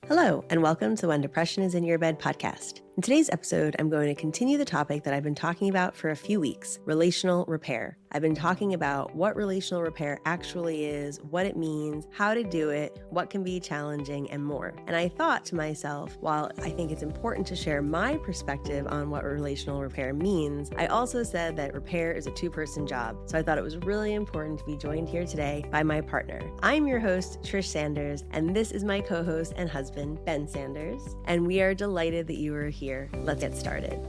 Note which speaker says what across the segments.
Speaker 1: Hello, and welcome to When Depression is in Your Bed podcast. In today's episode, I'm going to continue the topic that I've been talking about for a few weeks, relational repair. I've been talking about what relational repair actually is, what it means, how to do it, what can be challenging, and more. And I thought to myself, while I think it's important to share my perspective on what relational repair means, I also said that repair is a two-person job. So I thought it was really important to be joined here today by my partner. I'm your host, Trish Sanders, and this is my co-host and husband, Ben Sanders. And we are delighted that you are here. Let's get started.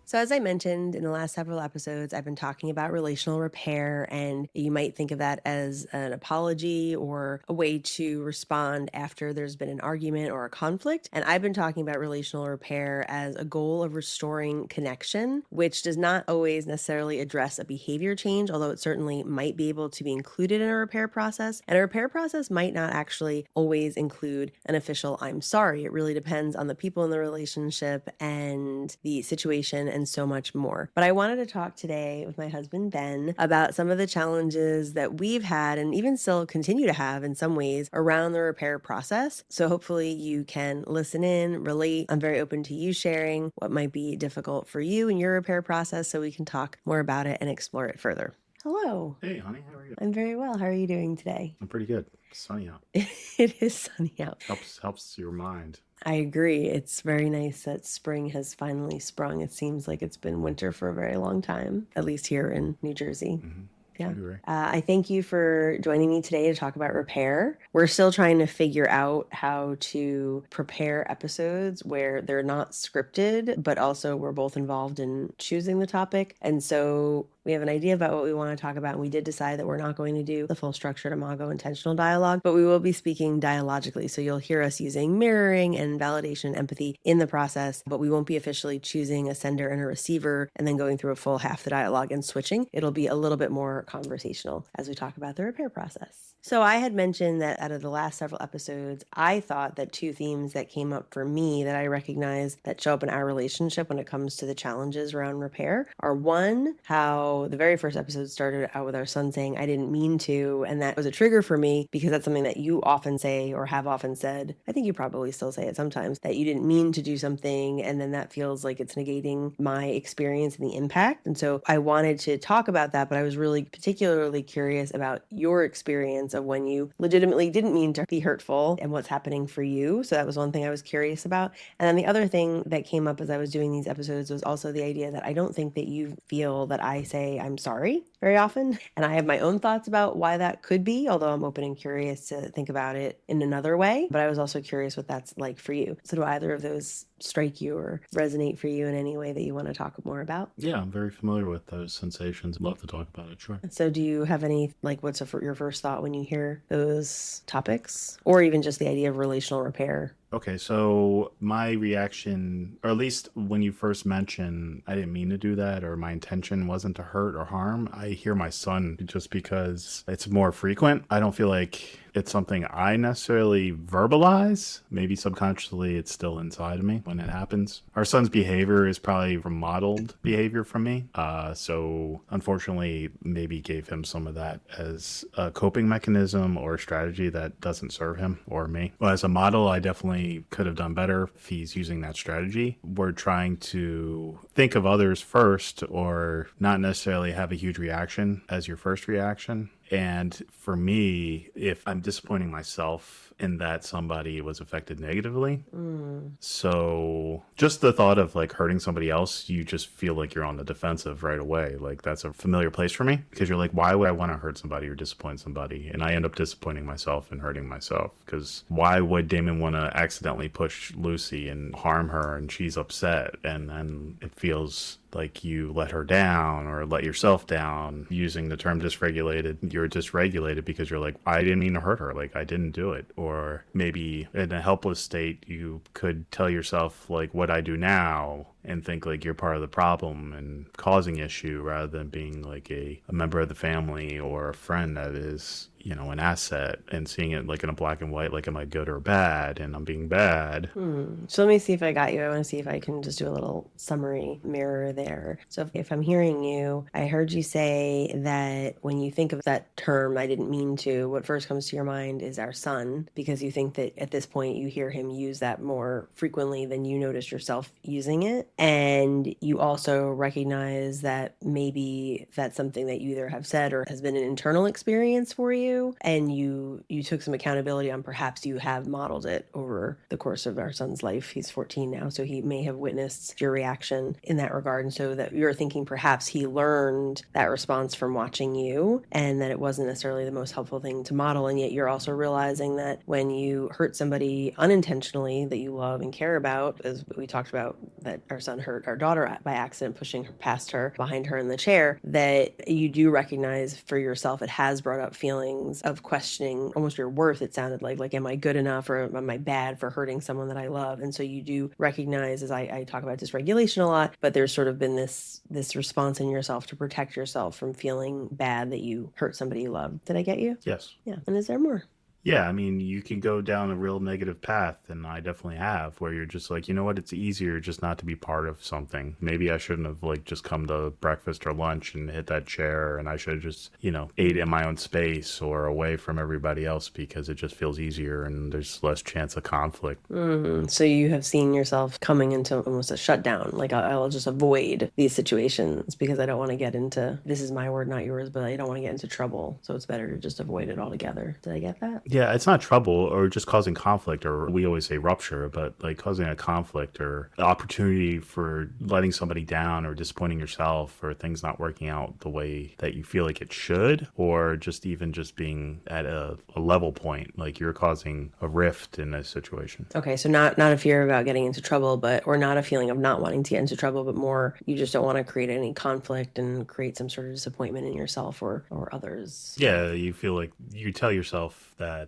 Speaker 1: So as I mentioned in the last several episodes, I've been talking about relational repair, and you might think of that as an apology or a way to respond after there's been an argument or a conflict. And I've been talking about relational repair as a goal of restoring connection, which does not always necessarily address a behavior change, although it certainly might be able to be included in a repair process. And a repair process might not actually always include an official "I'm sorry." It really depends on the people in the relationship and the situation and so much more. But I wanted to talk today with my husband, Ben, about some of the challenges that we've had and even still continue to have in some ways around the repair process. So hopefully you can listen in, relate. I'm very open to you sharing what might be difficult for you in your repair process so we can talk more about it and explore it further. Hello.
Speaker 2: Hey, honey, how are you?
Speaker 1: I'm very well. How are you doing today?
Speaker 2: I'm pretty good. It's sunny out.
Speaker 1: It is sunny out.
Speaker 2: Helps your mind.
Speaker 1: I agree. It's very nice that spring has finally sprung. It seems like it's been winter for a very long time, at least here in New Jersey.
Speaker 2: Mm-hmm.
Speaker 1: Yeah. I thank you for joining me today to talk about repair. We're still trying to figure out how to prepare episodes where they're not scripted, but also we're both involved in choosing the topic. And so we have an idea about what we want to talk about, and we did decide that we're not going to do the full structured imago intentional dialogue, but we will be speaking dialogically. So you'll hear us using mirroring and validation and empathy in the process, but we won't be officially choosing a sender and a receiver and then going through a full half the dialogue and switching. It'll be a little bit more conversational as we talk about the repair process. So I had mentioned that out of the last several episodes, I thought that two themes that came up for me that I recognize that show up in our relationship when it comes to the challenges around repair are, one, how the very first episode started out with our son saying, "I didn't mean to," and that was a trigger for me because that's something that you often say or have often said. I think you probably still say it sometimes, that you didn't mean to do something, and then that feels like it's negating my experience and the impact. And so I wanted to talk about that, but I was really particularly curious about your experience of when you legitimately didn't mean to be hurtful and what's happening for you. So that was one thing I was curious about. And then the other thing that came up as I was doing these episodes was also the idea that I don't think that you feel that I say "I'm sorry" very often. And I have my own thoughts about why that could be, although I'm open and curious to think about it in another way. But I was also curious what that's like for you. So do either of those strike you or resonate for you in any way that you want to talk more about?
Speaker 2: Yeah, I'm very familiar with those sensations. Love to talk about it, sure.
Speaker 1: So do you have any, what's your first thought when you hear those topics? Or even just the idea of relational repair?
Speaker 2: Okay, so my reaction, or at least when you first mentioned I didn't mean to do that or my intention wasn't to hurt or harm, I hear my son just because it's more frequent. I don't feel like it's something I necessarily verbalize. Maybe subconsciously it's still inside of me when it happens. Our son's behavior is probably remodeled behavior from me. So unfortunately, maybe gave him some of that as a coping mechanism or a strategy that doesn't serve him or me. Well, as a model, I definitely could have done better if he's using that strategy. We're trying to think of others first or not necessarily have a huge reaction as your first reaction. And for me, if I'm disappointing myself in that somebody was affected negatively, so just the thought of hurting somebody else, you just feel like you're on the defensive right away. That's a familiar place for me because you're like, why would I want to hurt somebody or disappoint somebody? And I end up disappointing myself and hurting myself because why would Damon want to accidentally push Lucy and harm her and she's upset? And then it feels like you let her down or let yourself down. Using the term dysregulated, you're dysregulated because you're like, I didn't mean to hurt her. I didn't do it. Or maybe in a helpless state, you could tell yourself, what I do now and think like you're part of the problem and causing issue rather than being like a member of the family or a friend that is, you know, an asset, and seeing it like in a black and white, like am I good or bad, and I'm being bad.
Speaker 1: So let me see if I got you. I want to see if I can just do a little summary mirror there. So if I'm hearing you, I heard you say that when you think of that term, I didn't mean to, what first comes to your mind is our son, because you think that at this point you hear him use that more frequently than you notice yourself using it. And you also recognize that maybe that's something that you either have said or has been an internal experience for you, and you took some accountability on perhaps you have modeled it over the course of our son's life. He's 14 now, so he may have witnessed your reaction in that regard. And so that you're thinking perhaps he learned that response from watching you, and that it wasn't necessarily the most helpful thing to model. And yet you're also realizing that when you hurt somebody unintentionally that you love and care about, as we talked about, that our son hurt our daughter by accident, pushing her past her, behind her in the chair, that you do recognize for yourself it has brought up feelings of questioning almost your worth. It sounded like am I good enough, or am I bad for hurting someone that I love? And so you do recognize, as I talk about dysregulation a lot, but there's sort of been this response in yourself to protect yourself from feeling bad that you hurt somebody you love. Did I get you?
Speaker 2: Yes.
Speaker 1: Yeah. And is there more?
Speaker 2: Yeah, I mean, you can go down a real negative path, and I definitely have, where you're just like, you know what, it's easier just not to be part of something. Maybe I shouldn't have like just come to breakfast or lunch and hit that chair, and I should have just, you know, ate in my own space or away from everybody else because it just feels easier and there's less chance of conflict.
Speaker 1: So you have seen yourself coming into almost a shutdown, like I'll just avoid these situations because I don't want to get into, this is my word, not yours, but I don't want to get into trouble. So it's better to just avoid it altogether. Did I get that?
Speaker 2: Yeah, it's not trouble or just causing conflict, or we always say rupture, but like causing a conflict or the opportunity for letting somebody down or disappointing yourself or things not working out the way that you feel like it should, or just even just being at a level point, like you're causing a rift in a situation.
Speaker 1: Okay, so not a fear about getting into trouble, but or not a feeling of not wanting to get into trouble, but more you just don't want to create any conflict and create some sort of disappointment in yourself or others.
Speaker 2: Yeah, you feel like you tell yourself that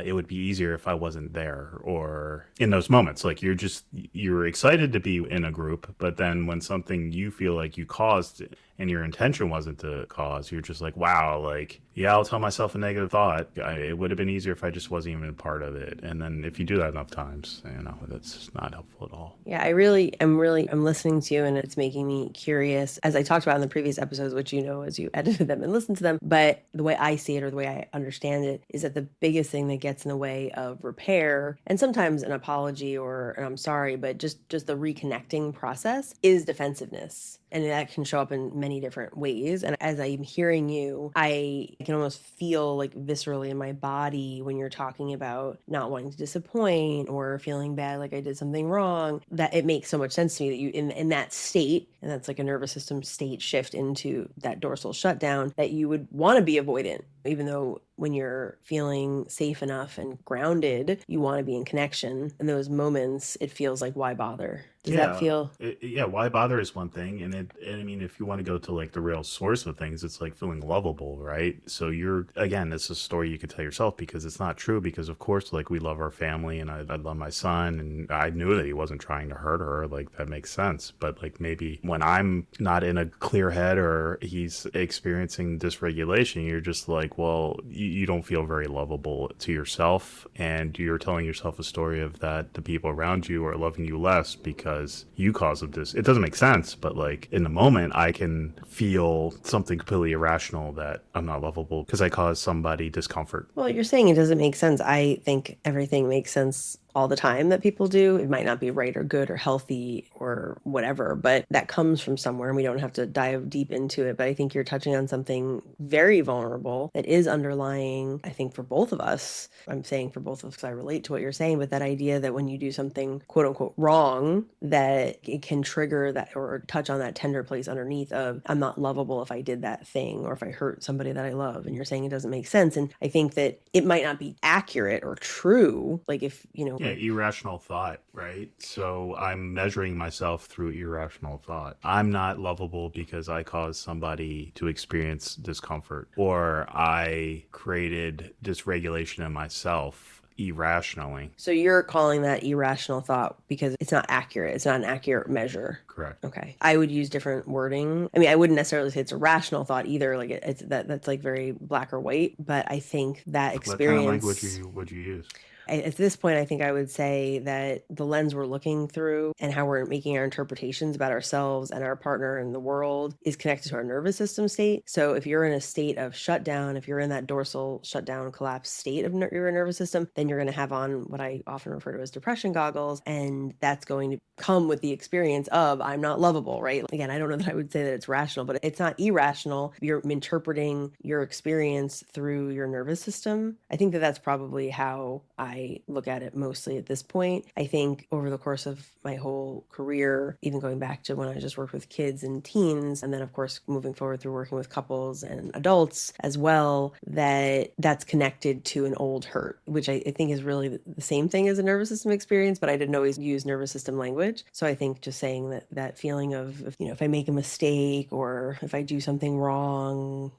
Speaker 2: it would be easier if I wasn't there, or in those moments, like you're excited to be in a group, but then when something you feel like you caused and your intention wasn't to cause, you're just like, wow, like, yeah, I'll tell myself a negative thought. It would have been easier if I just wasn't even a part of it. And then if you do that enough times, you know, that's not helpful at all.
Speaker 1: Yeah, I'm listening to you, and it's making me curious, as I talked about in the previous episodes, which you know as you edited them and listened to them. But the way I see it, or the way I understand it, is that the biggest thing that gets in the way of repair, and sometimes an apology or an I'm sorry, but just the reconnecting process, is defensiveness. And that can show up in many different ways. And as I'm hearing you, I can almost feel like viscerally in my body when you're talking about not wanting to disappoint or feeling bad, like I did something wrong, that it makes so much sense to me that you in that state, and that's like a nervous system state shift into that dorsal shutdown, that you would want to be avoidant, even though when you're feeling safe enough and grounded, you want to be in connection. In those moments, it feels like, why bother? Does that feel?
Speaker 2: Yeah, why bother is one thing, and I mean, if you want to go to like the real source of things, it's like feeling lovable, right? So you're, again, this is a story you could tell yourself because it's not true. Because of course, like, we love our family, and I love my son, and I knew that he wasn't trying to hurt her. Like, that makes sense. But like, maybe when I'm not in a clear head or he's experiencing dysregulation, you're just like, well, you don't feel very lovable to yourself, and you're telling yourself a story of that the people around you are loving you less because you caused this. It doesn't make sense, but like in the moment, I can feel something completely irrational, that I'm not lovable because I caused somebody discomfort.
Speaker 1: Well, you're saying it doesn't make sense. I think everything makes sense all the time that people do. It might not be right or good or healthy or whatever, but that comes from somewhere, and we don't have to dive deep into it. But I think you're touching on something very vulnerable that is underlying, I think, for both of us. I'm saying for both of us because I relate to what you're saying, but that idea that when you do something quote unquote wrong, that it can trigger that or touch on that tender place underneath of, I'm not lovable if I did that thing, or if I hurt somebody that I love. And you're saying it doesn't make sense. And I think that it might not be accurate or true. Like, if, you know,
Speaker 2: Yeah, irrational thought, right? So I'm measuring myself through irrational thought. I'm not lovable because I caused somebody to experience discomfort, or I created dysregulation in myself irrationally.
Speaker 1: So you're calling that irrational thought because it's not accurate. It's not an accurate measure.
Speaker 2: Correct.
Speaker 1: Okay. I would use different wording. I mean, I wouldn't necessarily say it's a rational thought either. Like it's that's like very black or white, but I think that
Speaker 2: What kind of language
Speaker 1: experience
Speaker 2: would you use?
Speaker 1: at this point, I think I would say that the lens we're looking through and how we're making our interpretations about ourselves and our partner and the world is connected to our nervous system state. So if you're in a state of shutdown, if you're in that dorsal shutdown collapse state of your nervous system, then you're going to have on what I often refer to as depression goggles. And that's going to come with the experience of I'm not lovable, right? Again, I don't know that I would say that it's rational, but it's not irrational. You're interpreting your experience through your nervous system. I think that that's probably how I look at it mostly at this point. I think over the course of my whole career, even going back to when I just worked with kids and teens, and then of course moving forward through working with couples and adults as well, that's connected to an old hurt, which I think is really the same thing as a nervous system experience, but I didn't always use nervous system language. So I think just saying that feeling of, if I make a mistake or if I do something wrong,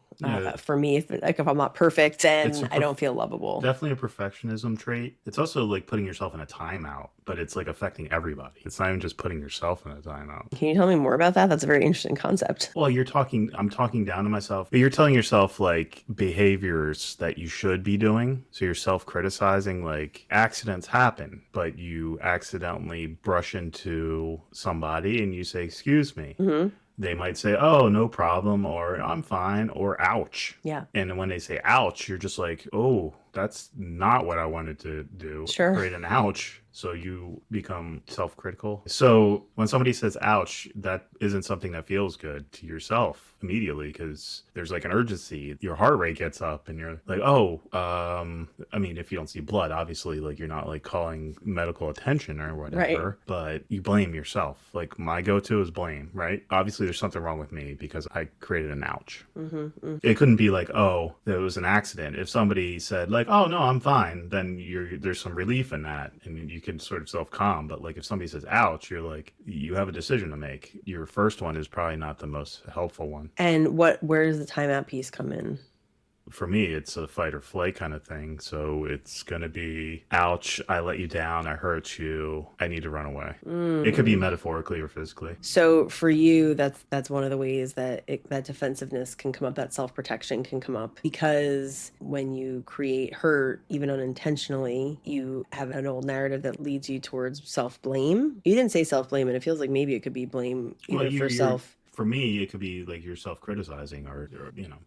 Speaker 1: for me, if I'm not perfect, then I don't feel lovable.
Speaker 2: Definitely a perfectionism trait. It's also like putting yourself in a timeout, but it's like affecting everybody. It's not even just putting yourself in a timeout.
Speaker 1: Can you tell me more about that? That's a very interesting concept.
Speaker 2: Well, I'm talking down to myself, but you're telling yourself like behaviors that you should be doing. So you're self-criticizing, like accidents happen, but you accidentally brush into somebody and you say, excuse me.
Speaker 1: Mm-hmm.
Speaker 2: They might say, oh, no problem, or I'm fine, or ouch.
Speaker 1: Yeah.
Speaker 2: And when they say ouch, you're just like, oh, that's not what I wanted to do.
Speaker 1: Sure.
Speaker 2: Create an ouch. So you become self-critical. So when somebody says ouch, that isn't something that feels good to yourself immediately because there's like an urgency. Your heart rate gets up and you're like, oh, I mean, if you don't see blood, obviously, like you're not like calling medical attention or whatever, right. But you blame yourself. Like my go-to is blame, right? Obviously there's something wrong with me because I created an ouch. Mm-hmm, mm-hmm. It couldn't be like, oh, there was an accident. If somebody said like, oh, no, I'm fine, then there's some relief in that and you can sort of self-calm. But like if somebody says ouch, you're like, you have a decision to make. Your first one is probably not the most helpful one.
Speaker 1: And where does the timeout piece come in?
Speaker 2: For me, it's a fight or flight kind of thing. So it's going to be, ouch, I let you down, I hurt you, I need to run away. Mm. It could be metaphorically or physically.
Speaker 1: So for you, that's one of the ways that that defensiveness can come up, that self-protection can come up, because when you create hurt, even unintentionally, you have an old narrative that leads you towards self-blame. You didn't say self-blame, and it feels like maybe it could be blame either for self.
Speaker 2: For me, it could be like you're self-criticizing or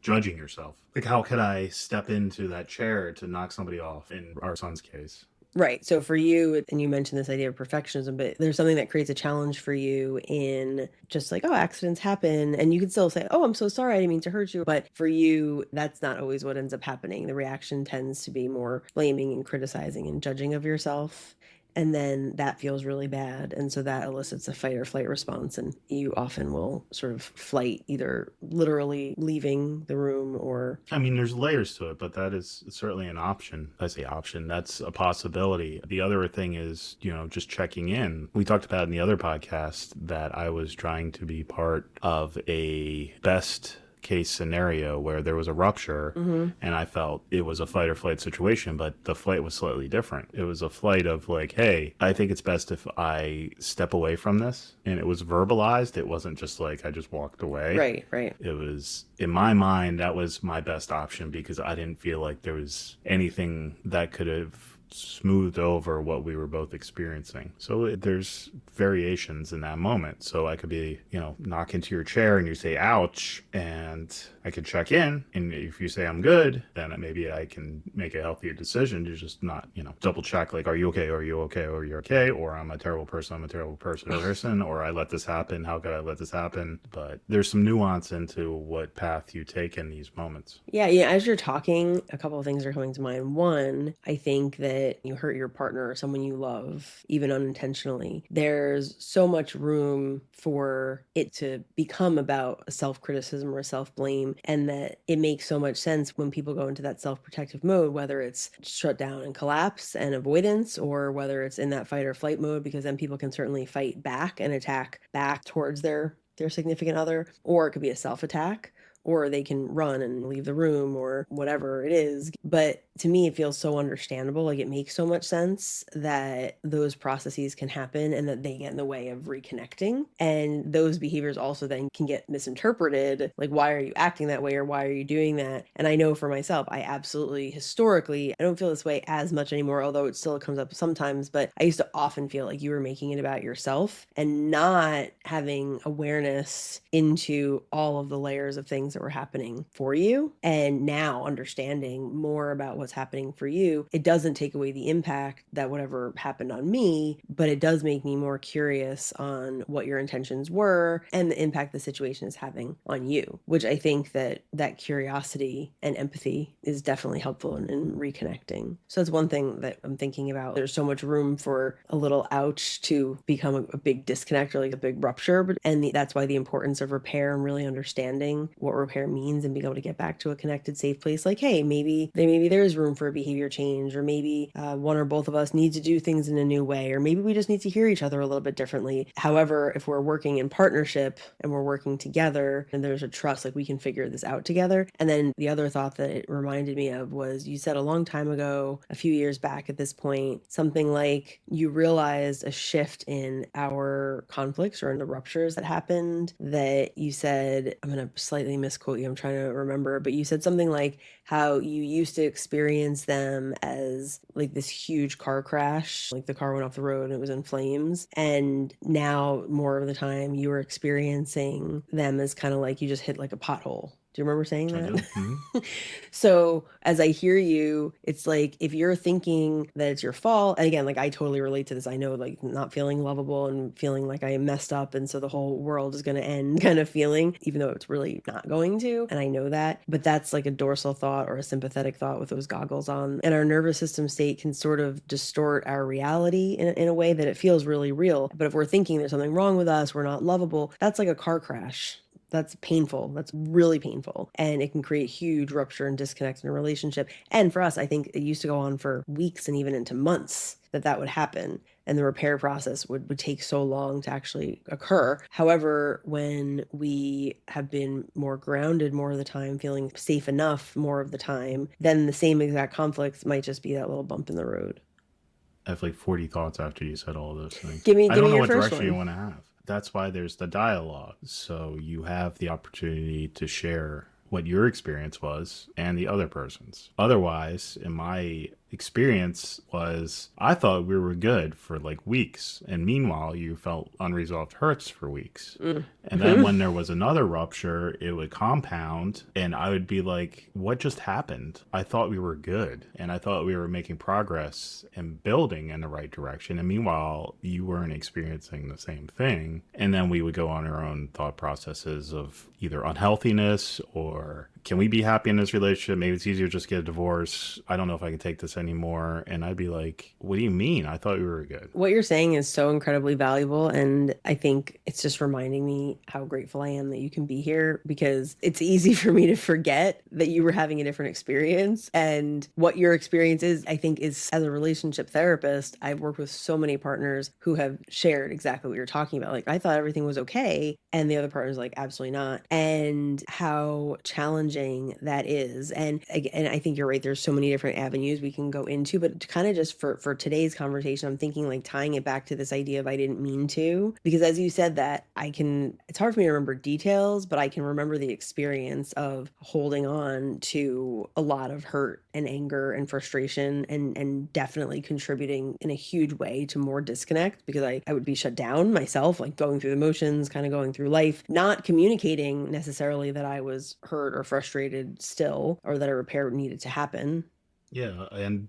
Speaker 2: judging yourself. Like, how could I step into that chair to knock somebody off in our son's case?
Speaker 1: Right. So for you, and you mentioned this idea of perfectionism, but there's something that creates a challenge for you in just like, oh, accidents happen. And you can still say, oh, I'm so sorry, I didn't mean to hurt you. But for you, that's not always what ends up happening. The reaction tends to be more blaming and criticizing and judging of yourself. And then that feels really bad. And so that elicits a fight or flight response. And you often will sort of flight, either literally leaving the room or...
Speaker 2: I mean, there's layers to it, but that is certainly an option. I say option. That's a possibility. The other thing is, just checking in. We talked about in the other podcast that I was trying to be part of a best case scenario where there was a rupture, mm-hmm. and I felt it was a fight or flight situation, but the flight was slightly different. It was a flight of like, hey, I think it's best if I step away from this. And it was verbalized. It wasn't just like I just walked away.
Speaker 1: Right.
Speaker 2: It was, in my mind, that was my best option because I didn't feel like there was anything that could have smoothed over what we were both experiencing. So there's variations in that moment. So I could be, knock into your chair and you say, ouch, and I could check in. And if you say I'm good, then maybe I can make a healthier decision to just not, double check, like, are you okay? Are you okay? Or you're okay? Or I'm a terrible person, or I let this happen. How could I let this happen? But there's some nuance into what path you take in these moments.
Speaker 1: Yeah. As you're talking, a couple of things are coming to mind. One, I think that you hurt your partner or someone you love, even unintentionally, there's so much room for it to become about a self-criticism or a self-blame, and that it makes so much sense when people go into that self-protective mode, whether it's shut down and collapse and avoidance, or whether it's in that fight or flight mode, because then people can certainly fight back and attack back towards their significant other, or it could be a self-attack, or they can run and leave the room or whatever it is. But to me, it feels so understandable. Like it makes so much sense that those processes can happen and that they get in the way of reconnecting. And those behaviors also then can get misinterpreted. Like, why are you acting that way or why are you doing that? And I know for myself, I absolutely historically, I don't feel this way as much anymore, although it still comes up sometimes. But I used to often feel like you were making it about yourself and not having awareness into all of the layers of things that were happening for you. And now understanding more about what's happening for you, it doesn't take away the impact that whatever happened on me, but it does make me more curious on what your intentions were and the impact the situation is having on you, which I think that that curiosity and empathy is definitely helpful in reconnecting. So that's one thing that I'm thinking about. There's so much room for a little ouch to become a big disconnect or like a big rupture. And that's why the importance of repair and really understanding what repair means and being able to get back to a connected, safe place. Like, hey, maybe there is room for a behavior change, or maybe one or both of us need to do things in a new way, or maybe we just need to hear each other a little bit differently. However, if we're working in partnership and we're working together and there's a trust, like we can figure this out together. And then the other thought that it reminded me of was you said a long time ago, a few years back at this point, something like you realized a shift in our conflicts or in the ruptures that happened, that you said, I'm going to slightly misquote you, I'm trying to remember, but you said something like how you used to experience them as like this huge car crash, like the car went off the road and it was in flames. And now more of the time you were experiencing them as kind of like you just hit like a pothole. Do you remember saying
Speaker 2: I
Speaker 1: that?
Speaker 2: do. Mm-hmm.
Speaker 1: So as I hear you, it's like if you're thinking that it's your fault, and again, like I totally relate to this. I know like not feeling lovable and feeling like I messed up and so the whole world is going to end kind of feeling, even though it's really not going to. And I know that, but that's like a dorsal thought or a sympathetic thought with those goggles on. And our nervous system state can sort of distort our reality in a way that it feels really real. But if we're thinking there's something wrong with us, we're not lovable, that's like a car crash. That's painful. That's really painful. And it can create huge rupture and disconnect in a relationship. And for us, I think it used to go on for weeks and even into months that would happen. And the repair process would take so long to actually occur. However, when we have been more grounded more of the time, feeling safe enough more of the time, then the same exact conflicts might just be that little bump in the road.
Speaker 2: I have like 40 thoughts after you said all those things.
Speaker 1: Give me
Speaker 2: I don't know
Speaker 1: your
Speaker 2: what
Speaker 1: first
Speaker 2: direction you
Speaker 1: one.
Speaker 2: want to have. That's why there's the dialogue. So you have the opportunity to share what your experience was and the other person's. Otherwise, in my experience was I thought we were good for like weeks. And meanwhile, you felt unresolved hurts for weeks.
Speaker 1: Mm.
Speaker 2: And then when there was another rupture, it would compound and I would be like, what just happened? I thought we were good and I thought we were making progress and building in the right direction. And meanwhile, you weren't experiencing the same thing. And then we would go on our own thought processes of either unhealthiness or can we be happy in this relationship? Maybe it's easier to just get a divorce. I don't know if I can take this anymore. And I'd be like, what do you mean? I thought we were good.
Speaker 1: What you're saying is so incredibly valuable. And I think it's just reminding me how grateful I am that you can be here, because it's easy for me to forget that you were having a different experience. And what your experience is, I think, is as a relationship therapist, I've worked with so many partners who have shared exactly what you're talking about. Like, I thought everything was okay. And the other partner's like, absolutely not. And how challenging that is. And again, I think you're right. There's so many different avenues we can go into, but to kind of just for today's conversation, I'm thinking like tying it back to this idea of I didn't mean to, because as you said that, it's hard for me to remember details, but I can remember the experience of holding on to a lot of hurt and anger and frustration and definitely contributing in a huge way to more disconnect, because I would be shut down myself, like going through the motions, kind of going through life, not communicating necessarily that I was hurt or frustrated still, or that a repair needed to happen.
Speaker 2: Yeah. And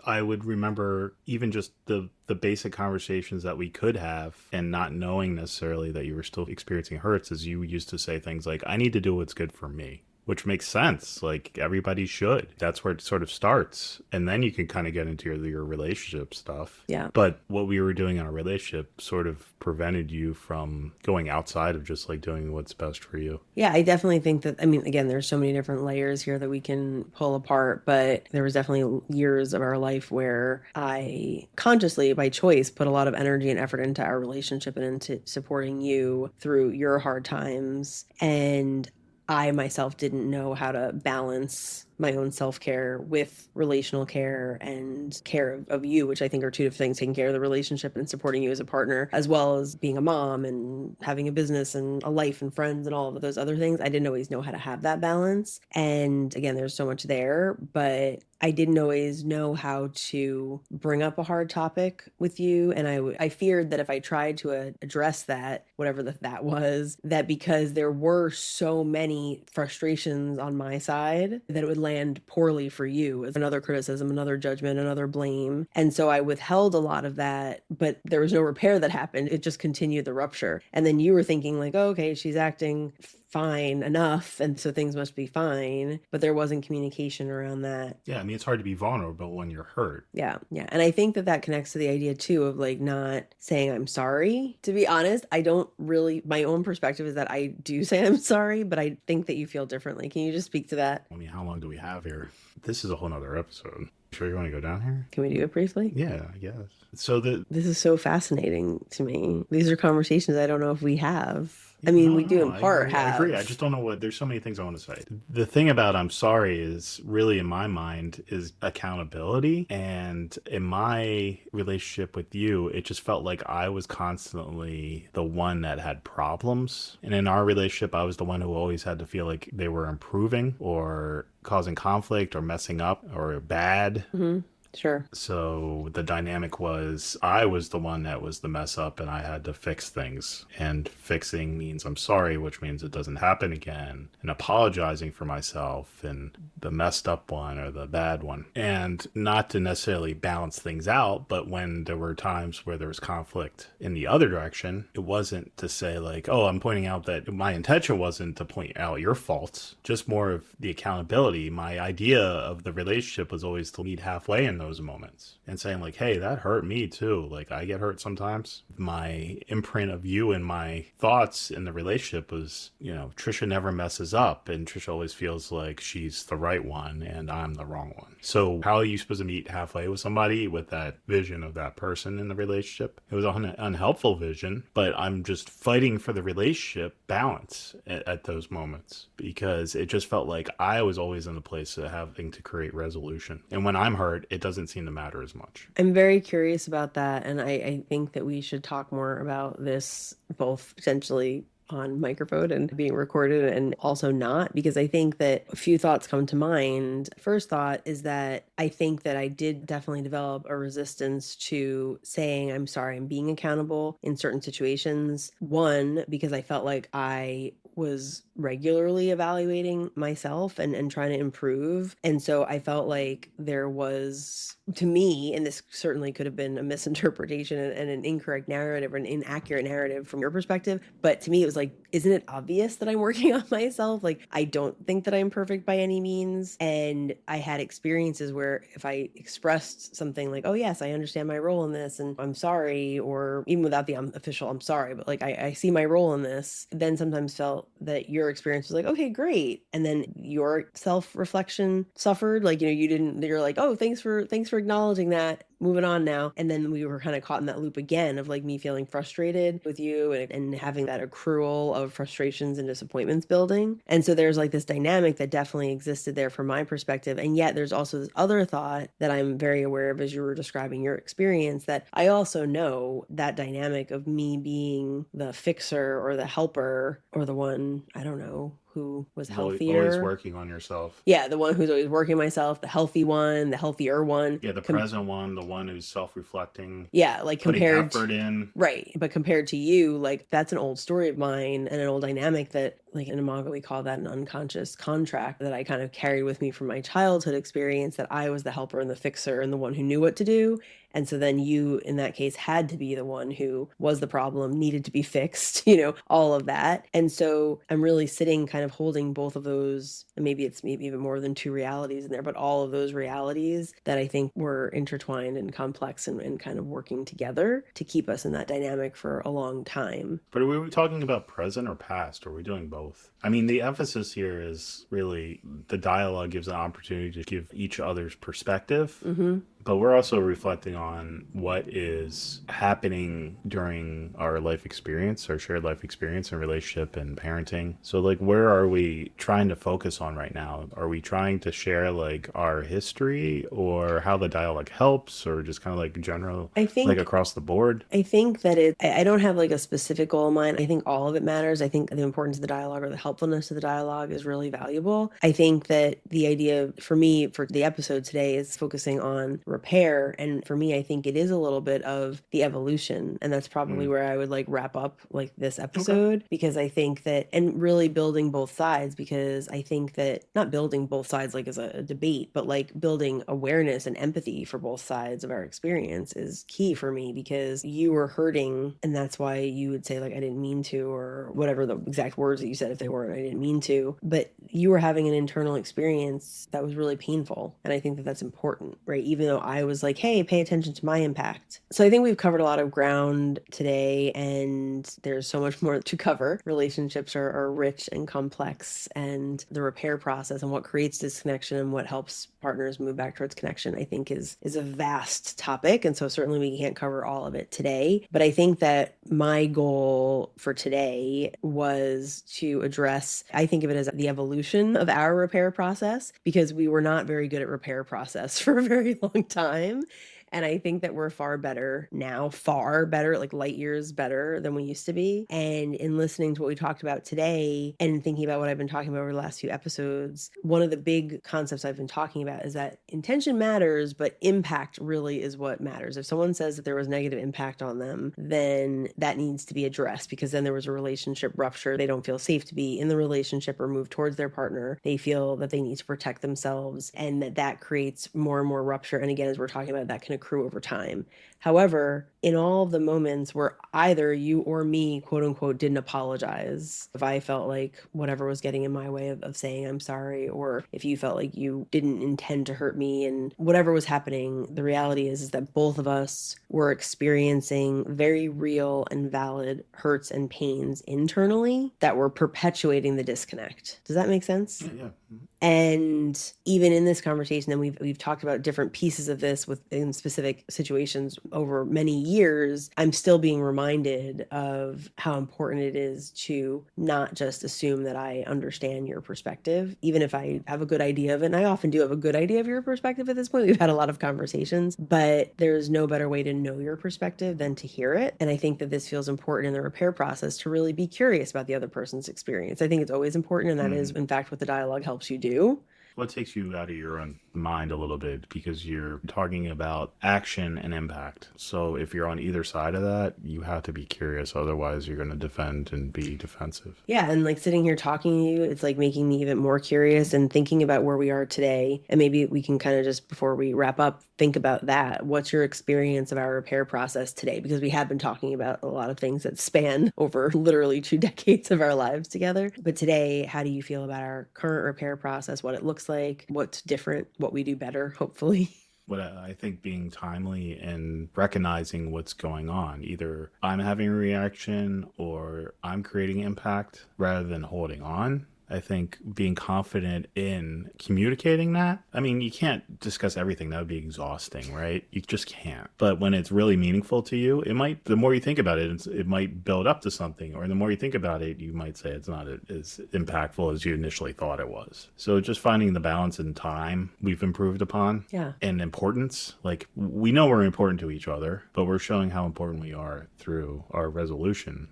Speaker 2: I would remember even just the basic conversations that we could have and not knowing necessarily that you were still experiencing hurts, as you used to say things like, I need to do what's good for me. Which makes sense. Like everybody should. That's where it sort of starts. And then you can kind of get into your relationship stuff.
Speaker 1: Yeah.
Speaker 2: But what we were doing in our relationship sort of prevented you from going outside of just like doing what's best for you.
Speaker 1: Yeah, I definitely think that, I mean, again, there's so many different layers here that we can pull apart, but there was definitely years of our life where I consciously, by choice, put a lot of energy and effort into our relationship and into supporting you through your hard times. And I myself didn't know how to balance my own self-care with relational care and care of you, which I think are two different things, taking care of the relationship and supporting you as a partner, as well as being a mom and having a business and a life and friends and all of those other things. I didn't always know how to have that balance. And again, there's so much there, but I didn't always know how to bring up a hard topic with you. And I feared that if I tried to address that, whatever that was, that because there were so many frustrations on my side, that it would land poorly for you as another criticism, another judgment, another blame. And so I withheld a lot of that, but there was no repair that happened. It just continued the rupture. And then you were thinking like, oh, okay, she's acting fine enough, and so things must be fine, but there wasn't communication around that.
Speaker 2: Yeah, I mean, it's hard to be vulnerable when you're hurt.
Speaker 1: Yeah. And I think that connects to the idea too of like not saying I'm sorry. To be honest, I don't really, my own perspective is that I do say I'm sorry, but I think that you feel differently. Can you just speak to that?
Speaker 2: I mean, how long do we have here? This is a whole nother episode. Sure you want to go down here?
Speaker 1: Can we do it briefly?
Speaker 2: Yeah, I guess. So
Speaker 1: this is so fascinating to me. These are conversations I don't know if we have. I mean, we do in part have.
Speaker 2: I agree. I just don't know there's so many things I want to say. The thing about I'm sorry is really in my mind is accountability. And in my relationship with you, it just felt like I was constantly the one that had problems. And in our relationship, I was the one who always had to feel like they were improving or causing conflict or messing up or bad.
Speaker 1: Mm-hmm. Sure.
Speaker 2: So the dynamic was I was the one that was the mess up and I had to fix things. And fixing means I'm sorry, which means it doesn't happen again. And apologizing for myself and the messed up one or the bad one. And not to necessarily balance things out, but when there were times where there was conflict in the other direction, it wasn't to say like, oh, I'm pointing out that my intention wasn't to point out your faults, just more of the accountability. My idea of the relationship was always to meet halfway in those moments and saying like, hey, that hurt me too. Like I get hurt sometimes. My imprint of you and my thoughts in the relationship was, Trisha never messes up and Trisha always feels like she's the right one and I'm the wrong one. So how are you supposed to meet halfway with somebody with that vision of that person in the relationship? It was an unhelpful vision, but I'm just fighting for the relationship balance at those moments because it just felt like I was always in the place of having to create resolution. And when I'm hurt, it doesn't seem to matter as much.
Speaker 1: I'm very curious about that. And I think that we should talk more about this, both potentially on microphone and being recorded and also not, because I think that a few thoughts come to mind. First thought is that I think that I did definitely develop a resistance to saying I'm sorry and being accountable in certain situations. One, because I felt like I was regularly evaluating myself and trying to improve. And so I felt like there was, to me, and this certainly could have been a misinterpretation and an incorrect narrative or an inaccurate narrative from your perspective, but to me it was like, isn't it obvious that I'm working on myself? Like, I don't think that I'm perfect by any means. And I had experiences where if I expressed something like, oh yes, I understand my role in this and I'm sorry, or even without the official I'm sorry, but like I see my role in this, then sometimes felt that your experience was like, okay, great. And then your self-reflection suffered. Like, you're like, oh, thanks for acknowledging that. Moving on now. And then we were kind of caught in that loop again of like me feeling frustrated with you and having that accrual of frustrations and disappointments building. And so there's like this dynamic that definitely existed there from my perspective. And yet there's also this other thought that I'm very aware of as you were describing your experience, that I also know that dynamic of me being the fixer or the helper or the one, I don't know, who was healthier.
Speaker 2: Always working on yourself.
Speaker 1: Yeah, the one who's always working myself, the healthy one, the healthier one.
Speaker 2: Yeah, the present one, the one who's self-reflecting.
Speaker 1: Yeah, like
Speaker 2: compared putting effort in.
Speaker 1: Right. But compared to you, like that's an old story of mine and an old dynamic that, like in Imago, we call that an unconscious contract that I kind of carried with me from my childhood experience, that I was the helper and the fixer and the one who knew what to do. And so then you, in that case, had to be the one who was the problem, needed to be fixed, all of that. And so I'm really sitting kind of holding both of those, and maybe even more than two realities in there, but all of those realities that I think were intertwined and complex and kind of working together to keep us in that dynamic for a long time.
Speaker 2: But are we talking about present or past? Or are we doing both? I mean, the emphasis here is really the dialogue gives an opportunity to give each other's perspective.
Speaker 1: Mm-hmm.
Speaker 2: But we're also reflecting on what is happening during our life experience, our shared life experience and relationship and parenting. So, like, where are we trying to focus on right now? Are we trying to share, like, our history or how the dialogue helps, or just kind of like general,
Speaker 1: I
Speaker 2: like,
Speaker 1: think
Speaker 2: across the board?
Speaker 1: I think that I don't have like a specific goal in mind. I think all of it matters. I think the importance of the dialogue or the helpfulness of the dialogue is really valuable. I think that the idea for me for the episode today is focusing on repair. And for me, I think it is a little bit of the evolution. And that's probably
Speaker 2: Mm.
Speaker 1: where I would like wrap up like this
Speaker 2: Okay.
Speaker 1: episode because I think that, and really building both sides, because I think that not building both sides like as a debate, but like building awareness and empathy for both sides of our experience is key for me because you were hurting and that's why you would say like I didn't mean to or whatever the exact words that you said if they weren't I didn't mean to, but you were having an internal experience that was really painful and I think that that's important, right? Even though I was like, hey, pay attention to my impact. So I think we've covered a lot of ground today and there's so much more to cover. Relationships are rich and complex and the repair process and what creates disconnection and what helps partners move back towards connection I think is a vast topic and so certainly we can't cover all of it today, but I think that my goal for today was to address, I think of it as the evolution of our repair process because we were not very good at repair process for a very long time. And I think that we're far better now, far better, like light years better than we used to be. And in listening to what we talked about today and thinking about what I've been talking about over the last few episodes, one of the big concepts I've been talking about is that intention matters, but impact really is what matters. If someone says that there was negative impact on them, then that needs to be addressed because then there was a relationship rupture. They don't feel safe to be in the relationship or move towards their partner. They feel that they need to protect themselves and that creates more and more rupture. And again, as we're talking about, that can accrue over time. However, in all of the moments where either you or me, quote unquote, didn't apologize, if I felt like whatever was getting in my way of saying I'm sorry, or if you felt like you didn't intend to hurt me and whatever was happening, the reality is that both of us were experiencing very real and valid hurts and pains internally that were perpetuating the disconnect. Does that make sense?
Speaker 2: Yeah. Yeah.
Speaker 1: And even in this conversation, then we've talked about different pieces of this within specific situations over many years. I'm still being reminded of how important it is to not just assume that I understand your perspective, even if I have a good idea of it. And I often do have a good idea of your perspective at this point. We've had a lot of conversations, but there's no better way to know your perspective than to hear it. And I think that this feels important in the repair process to really be curious about the other person's experience. I think it's always important, and that is,
Speaker 2: Mm.
Speaker 1: in fact, what the dialogue helps you do.
Speaker 2: What takes you out of your own mind a little bit because you're talking about action and impact. So if you're on either side of that, you have to be curious. Otherwise, you're going to defend and be defensive.
Speaker 1: Yeah, and like sitting here talking to you, it's like making me even more curious and thinking about where we are today. And maybe we can kind of just before we wrap up, think about that. What's your experience of our repair process today? Because we have been talking about a lot of things that span over literally 2 decades of our lives together. But today, how do you feel about our current repair process, what it looks like, what's different, what we do better, hopefully?
Speaker 2: What I think being timely and recognizing what's going on. Either I'm having a reaction or I'm creating impact rather than holding on. I think being confident in communicating that. I mean, you can't discuss everything. That would be exhausting, right? You just can't. But when it's really meaningful to you, it might, the more you think about it, it might build up to something. Or the more you think about it, you might say it's not as impactful as you initially thought it was. So just finding the balance in time we've improved upon.
Speaker 1: Yeah.
Speaker 2: And importance. Like, we know we're important to each other, but we're showing how important we are through our resolution.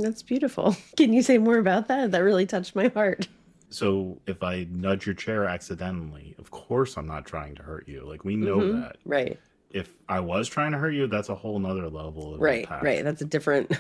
Speaker 1: That's beautiful. Can you say more about that? That really touched my heart.
Speaker 2: So if I nudge your chair accidentally, of course I'm not trying to hurt you. Like, we know that.
Speaker 1: Right.
Speaker 2: If I was trying to hurt you, that's a whole nother level of impact.
Speaker 1: Right. That's a different.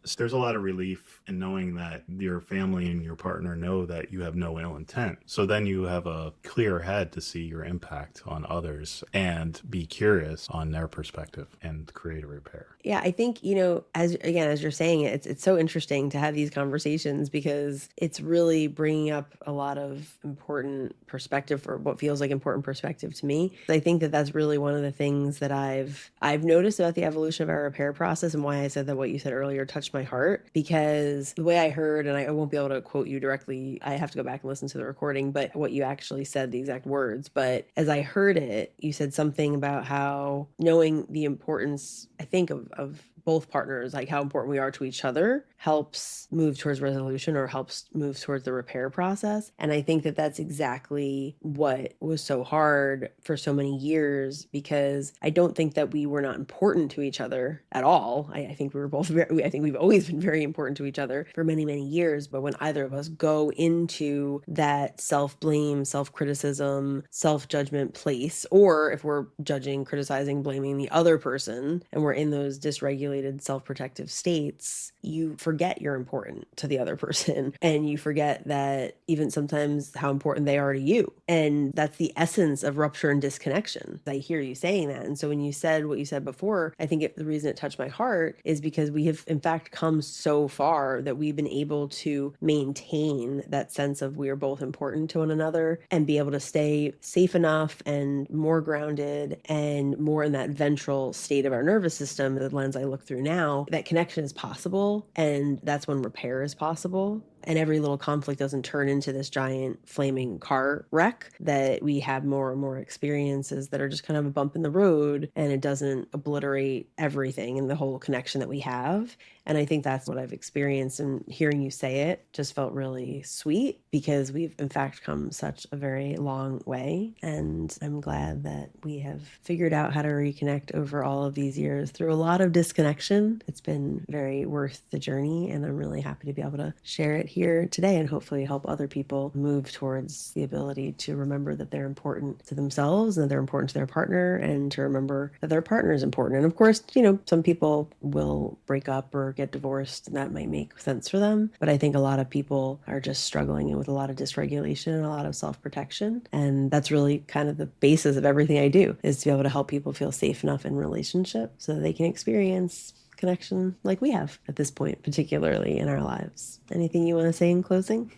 Speaker 2: So there's a lot of relief in knowing that your family and your partner know that you have no ill intent. So then you have a clear head to see your impact on others and be curious on their perspective and create a repair.
Speaker 1: Yeah, I think, as you're saying it, it's so interesting to have these conversations because it's really bringing up a lot of important perspective or what feels like important perspective to me. I think that that's really one of the things that I've noticed about the evolution of our repair process and why I said that what you said earlier touched touched my heart, because the way I heard, and I won't be able to quote you directly, I have to go back and listen to the recording, but what you actually said, the exact words. But as I heard it, you said something about how knowing the importance, I think, of both partners, like how important we are to each other, helps move towards resolution or helps move towards the repair process. And I think that that's exactly what was so hard for so many years, because I don't think that we were not important to each other at all. I think we were both I think we've always been very important to each other for many, many years. But when either of us go into that self-blame, self-criticism, self-judgment place, or if we're judging, criticizing, blaming the other person, and we're in those dysregulated self-protective states, you forget you're important to the other person, and you forget that even sometimes how important they are to you. And that's the essence of rupture and disconnection. I hear you saying that. And so when you said what you said before, I think the reason it touched my heart is because we have in fact come so far that we've been able to maintain that sense of we are both important to one another, and be able to stay safe enough and more grounded and more in that ventral state of our nervous system, the lens I look through now, that connection is possible. And that's when repair is possible. And every little conflict doesn't turn into this giant flaming car wreck, that we have more and more experiences that are just kind of a bump in the road, and it doesn't obliterate everything and the whole connection that we have. And I think that's what I've experienced, and hearing you say it just felt really sweet, because we've in fact come such a very long way. And I'm glad that we have figured out how to reconnect over all of these years through a lot of disconnection. It's been very worth the journey, and I'm really happy to be able to share it here today and hopefully help other people move towards the ability to remember that they're important to themselves and that they're important to their partner, and to remember that their partner is important. And of course, some people will break up or get divorced, and that might make sense for them. But I think a lot of people are just struggling with a lot of dysregulation and a lot of self-protection. And that's really kind of the basis of everything I do, is to be able to help people feel safe enough in relationship so that they can experience connection like we have at this point, particularly in our lives. Anything you want to say in closing?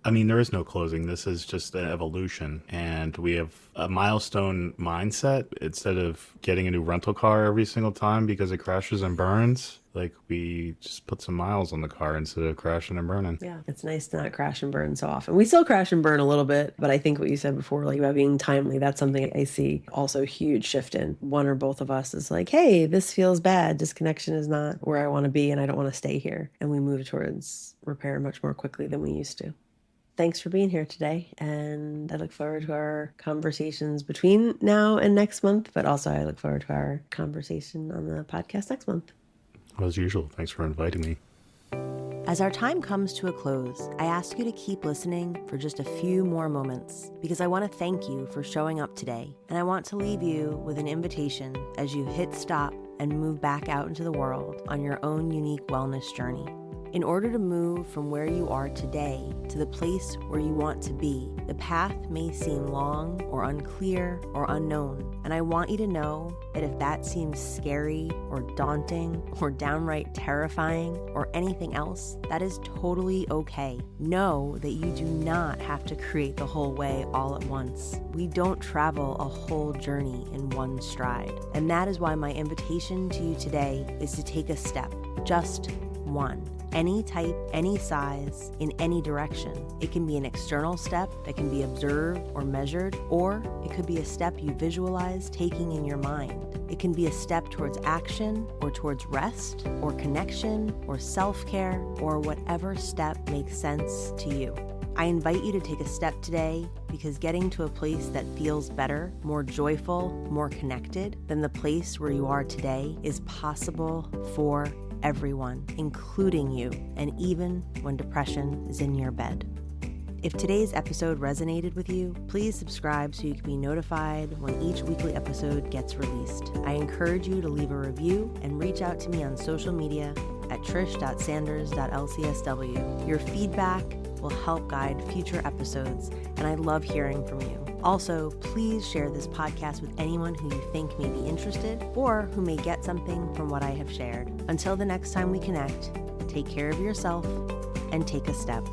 Speaker 2: I mean, there is no closing. This is just an evolution. And we have a milestone mindset. Instead of getting a new rental car every single time because it crashes and burns, like, we just put some miles on the car instead of crashing and burning.
Speaker 1: Yeah, it's nice to not crash and burn so often. We still crash and burn a little bit, but I think what you said before, like about being timely, that's something I see also a huge shift in. One or both of us is like, hey, this feels bad. Disconnection is not where I want to be, and I don't want to stay here. And we move towards repair much more quickly than we used to. Thanks for being here today, and I look forward to our conversations between now and next month, but also I look forward to our conversation on the podcast next month.
Speaker 2: As usual, thanks for inviting me.
Speaker 3: As our time comes to a close, I ask you to keep listening for just a few more moments, because I want to thank you for showing up today, and I want to leave you with an invitation as you hit stop and move back out into the world on your own unique wellness journey. In order to move from where you are today to the place where you want to be, the path may seem long or unclear or unknown. And I want you to know that if that seems scary or daunting or downright terrifying or anything else, that is totally okay. Know that you do not have to create the whole way all at once. We don't travel a whole journey in one stride. And that is why my invitation to you today is to take a step, just one. Any type, any size, in any direction. It can be an external step that can be observed or measured, or it could be a step you visualize taking in your mind. It can be a step towards action, or towards rest, or connection, or self-care, or whatever step makes sense to you. I invite you to take a step today, because getting to a place that feels better, more joyful, more connected than the place where you are today is possible for everyone, including you, and even when depression is in your bed. If today's episode resonated with you, please subscribe so you can be notified when each weekly episode gets released. I encourage you to leave a review and reach out to me on social media at trish.sanders.lcsw. Your feedback will help guide future episodes, and I love hearing from you. Also, please share this podcast with anyone who you think may be interested or who may get something from what I have shared. Until the next time we connect, take care of yourself and take a step.